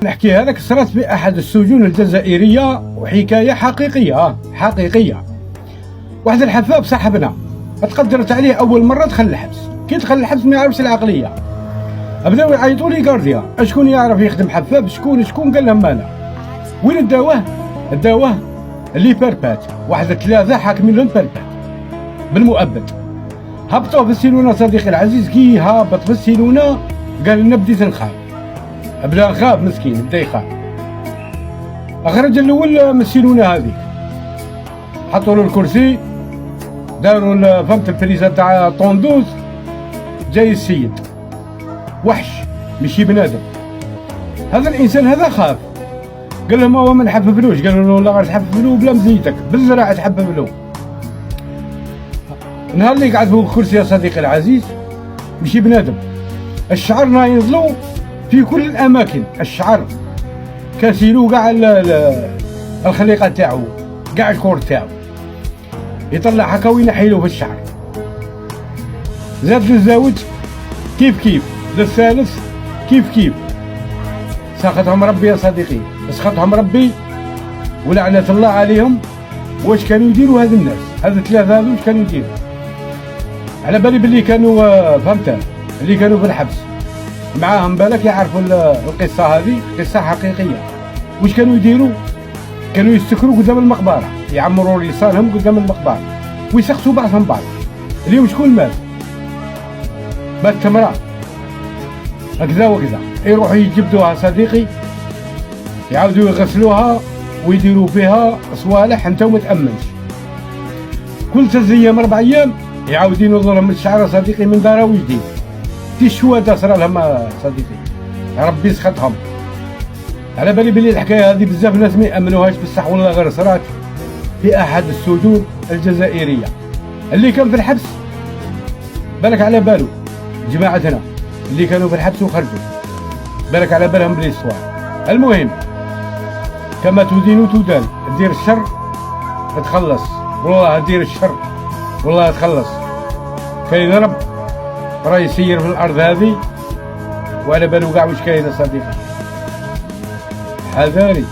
نحكي هذاك صارت في احد السجون الجزائريه، وحكايه حقيقيه. واحد الحفاب صاحبنا تقدرت عليه اول مره دخل الحبس. كي دخل الحبس ما يعرفش العقليه، بداو يعيطوا لي كارديا شكون يعرف يخدم حفاب، شكون قال لهم انا. وين داوه اللي بيربات، واحد 3 حاكمين لهم بيربات بالمؤبد. هبطوا في السيلونه صديقي العزيز، كي هابط في السيلونه قال لنا بديت نخاف، بدا خاف مسكين، بدا يخاف. اخرج الاول من السيلونه هذيك، حطوا له الكرسي، داروا فهمت البريزه تاع طوندوز. جاي السيد وحش ماشي بنادم، هذا الانسان هذا خاف. قال لهم هو ما نحففلوش، قالوا له لا غير تحففلو بلا مزيتك بالزراعه تحففلو. نهار اللي قعد فوق الكرسي يا صديقي العزيز ماشي بنادم، الشعر نايضلو في كل الاماكن، الشعر كاسيلو كاع الخليقه تاعو، كاع الكور تاعو يطلع هكا وينحيلو في الشعر. زاد للزوج كيف للثالث كيف. سخطهم ربي يا صديقي، سخطهم ربي ولعنة الله عليهم. واش كانوا يديروا هاد الناس، هاد الثلاثة هادو واش كانوا يديروا؟ على بالي باللي كانوا فهمت اللي كانوا في الحبس معاهم، بالك يعرفوا القصة هذه قصة حقيقية. واش كانوا يديروا؟ كانوا يستكروا قدام المقبرة، يعمروا لسانهم قدام المقبرة ويسقسوا بعضهم بعض. اليوم شكون مات تمرة هكذا وكذا، يروحوا يجبدوها صديقي، يعاودوا يغسلوها ويديروا فيها صوالح انت وما تامنش. كل 3 ايام 4 ايام يعاود ينوضوا لهم الشعر صديقي من دار وجديد. دي الشهداء صرا لهم صديقي، ربي سخطهم. على بالي بلي الحكايه هذه بزاف ناس ما يامنوهاش، بصح والله غير صرات في احد السجون الجزائريه. اللي كان في الحبس بالك على باله، جماعتنا اللي كانوا في الحبس وخرجوا بالك على بالهم بلي الصوار. المهم كما تدين تدان، دير الشر تخلص، والله دير الشر والله تخلص. كاين رب راه يسير في الارض هذه وعلى بالو كاع واش كاين يا صديقي. حذاري.